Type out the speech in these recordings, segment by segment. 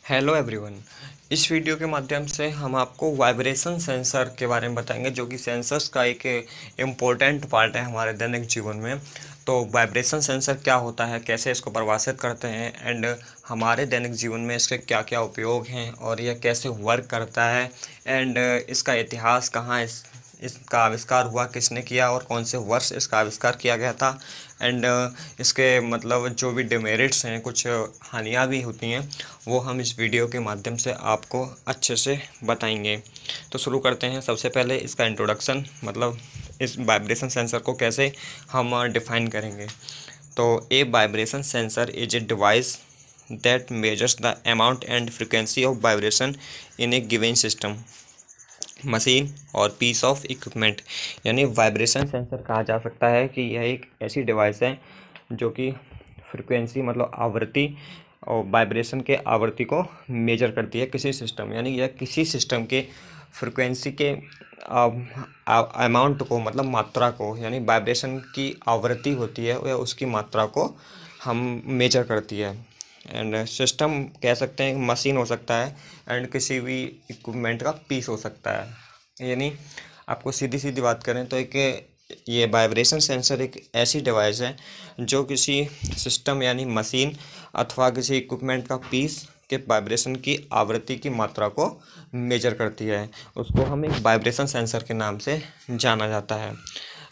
Hello everyone. इस video के माध्यम से हम आपको वाइब्रेशन सेंसर के बारे में बताएंगे, जो कि सेंसर्स का एक इम्पोर्टेंट पार्ट है हमारे दैनिक जीवन में। तो वाइब्रेशन सेंसर क्या होता है, कैसे इसको परिभाषित करते हैं एंड हमारे दैनिक जीवन में इसके क्या क्या उपयोग हैं और यह कैसे वर्क करता है एंड इसका इतिहास कहाँ इसका आविष्कार हुआ, किसने किया और कौन से वर्ष इसका आविष्कार किया गया था एंड इसके मतलब जो भी डिमेरिट्स हैं, कुछ हानियाँ भी होती हैं, वो हम इस वीडियो के माध्यम से आपको अच्छे से बताएंगे। तो शुरू करते हैं। सबसे पहले इसका इंट्रोडक्शन, मतलब इस वाइब्रेशन सेंसर को कैसे हम डिफ़ाइन करेंगे। तो a vibration sensor is a device that measures the amount and frequency of vibration in A given system, machine और पीस ऑफ इक्विपमेंट। यानी वाइब्रेशन सेंसर कहा जा सकता है कि यह एक ऐसी डिवाइस है जो कि फ्रिक्वेंसी मतलब आवृत्ति और वाइब्रेशन के आवृत्ति को मेजर करती है किसी सिस्टम, यानी यह किसी सिस्टम के फ्रिक्वेंसी के अमाउंट को, मतलब मात्रा को, यानी वाइब्रेशन की आवृत्ति होती है वह उसकी मात्रा को हम मेजर करती है। एंड सिस्टम कह सकते हैं, मशीन हो सकता है एंड किसी भी इक्विपमेंट का पीस हो सकता है। यानी आपको सीधी सीधी बात करें तो एक ये वाइब्रेशन सेंसर एक ऐसी डिवाइस है जो किसी सिस्टम यानी मशीन अथवा किसी इक्विपमेंट का पीस के वाइब्रेशन की आवृत्ति की मात्रा को मेजर करती है। उसको हम एक वाइब्रेशन सेंसर के नाम से जाना जाता है।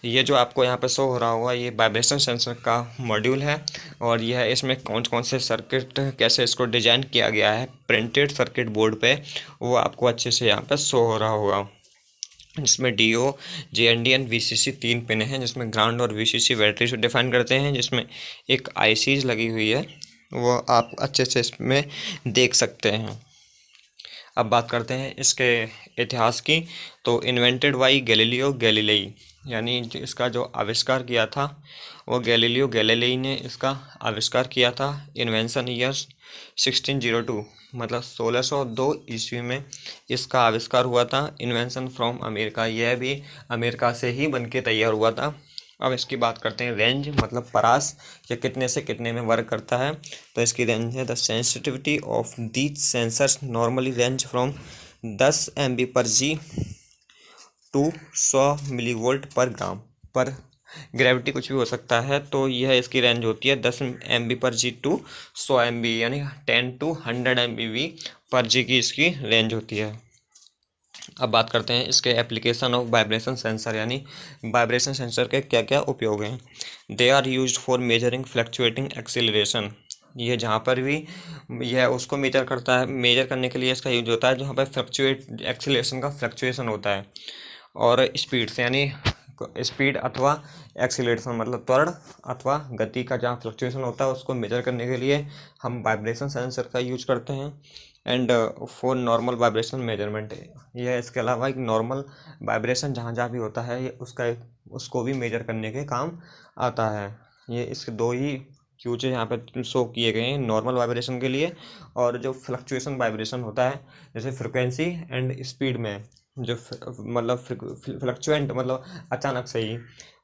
ये जो आपको यहाँ पे शो हो रहा होगा, ये वाइब्रेशन सेंसर का मॉड्यूल है और यह इसमें कौन कौन से सर्किट, कैसे इसको डिजाइन किया गया है प्रिंटेड सर्किट बोर्ड पे, वो आपको अच्छे से यहाँ पे शो हो रहा होगा। जिसमें DO, JND and VCC 3 pin हैं, जिसमें ग्राउंड और VCC बैटरी से डिफाइन करते हैं, जिसमें एक ICs लगी हुई है, वो आप अच्छे से इसमें देख सकते हैं। अब बात करते हैं इसके इतिहास की। तो इन्वेंटेड बाई गैलीलियो गैलीलेई, यानी इसका जो आविष्कार किया था वो गैलीलियो गैलीलेई ने इसका आविष्कार किया था। इन्वेंशन ईयर्स 1602, मतलब 1602 ईस्वी में इसका आविष्कार हुआ था। इन्वेंशन फ्रॉम अमेरिका, यह भी अमेरिका से ही बन के तैयार हुआ था। अब इसकी बात करते हैं रेंज, मतलब परास, ये कितने से कितने में वर्क करता है। तो इसकी रेंज है, the sensitivity of these sensors normally range from 10 MB/G to 100 millivolt पर ग्राम पर ग्रेविटी, कुछ भी हो सकता है। तो यह इसकी रेंज होती है 10 MB/G टू 100 MB, यानी 10 to 100 MBV/G की इसकी रेंज होती है। अब बात करते हैं इसके एप्लीकेशन ऑफ वाइब्रेशन सेंसर, यानी वाइब्रेशन सेंसर के क्या क्या उपयोग हैं। They are used for measuring fluctuating acceleration, ये जहाँ पर भी यह उसको मेजर करता है, मेजर करने के लिए इसका यूज होता है जहाँ पर फ्लक्चुएट एक्सीलरेशन का फ्लक्चुएशन होता है। और स्पीड से, यानी स्पीड अथवा एक्सीलरेशन मतलब त्वरण अथवा गति का जहाँ फ्लक्चुएशन होता है उसको मेजर करने के लिए हम वाइब्रेशन सेंसर का यूज करते हैं। And for normal vibration measurement, यह इसके अलावा एक नॉर्मल वाइब्रेशन जहाँ जहाँ भी होता है ये उसको भी मेजर करने के काम आता है। ये इसके दो ही यूज यहाँ पे शो किए गए हैं, नॉर्मल वाइब्रेशन के लिए और जो फ्लक्चुएशन वाइब्रेशन होता है जैसे फ्रिक्वेंसी एंड स्पीड में, जो मतलब फ्लक्चुएंट मतलब अचानक से ही।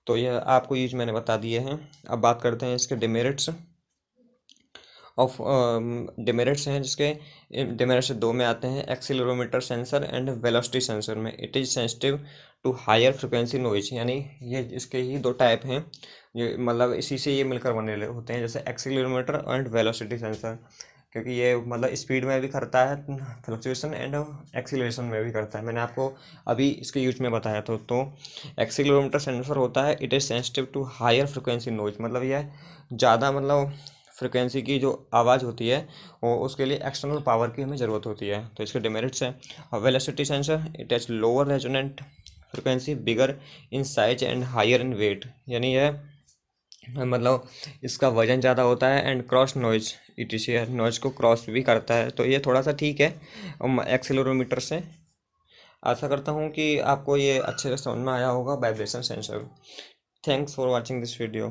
तो यह आपको यूज मैंने बता दिए हैं। अब बात करते हैं इसके डिमेरिट्स ऑफ डिमेरिट्स हैं, जिसके डिमेरिट्स दो में आते हैं, accelerometer sensor and velocity sensor में। It is sensitive to higher frequency noise, यानी ये इसके ही दो टाइप हैं, ये मतलब इसी से ये मिलकर बने होते हैं, जैसे एक्सीलरोमीटर एंड वेलोसिटी सेंसर, क्योंकि ये मतलब स्पीड में भी करता है फ्लक्चुएशन एंड एक्सीलरेशन में भी करता है। मैंने आपको अभी इसके यूज में बताया था। तो एक्सीलरोमीटर सेंसर होता है, it is sensitive to higher frequency noise, मतलब यह ज़्यादा मतलब फ्रिक्वेंसी की जो आवाज़ होती है वो उसके लिए एक्सटर्नल पावर की हमें ज़रूरत होती है। तो इसके डिमेरिट्स हैं। और velocity sensor, it has lower resonant frequency, bigger in size and higher in weight, यानी यह मतलब इसका वजन ज़्यादा होता है and cross noise, ETC noise को क्रॉस भी करता है। तो ये थोड़ा सा ठीक है एक्सीलरोमीटर से। आशा करता हूँ कि आपको ये अच्छे से समझ में आया होगा vibration sensor. Thanks for watching this video.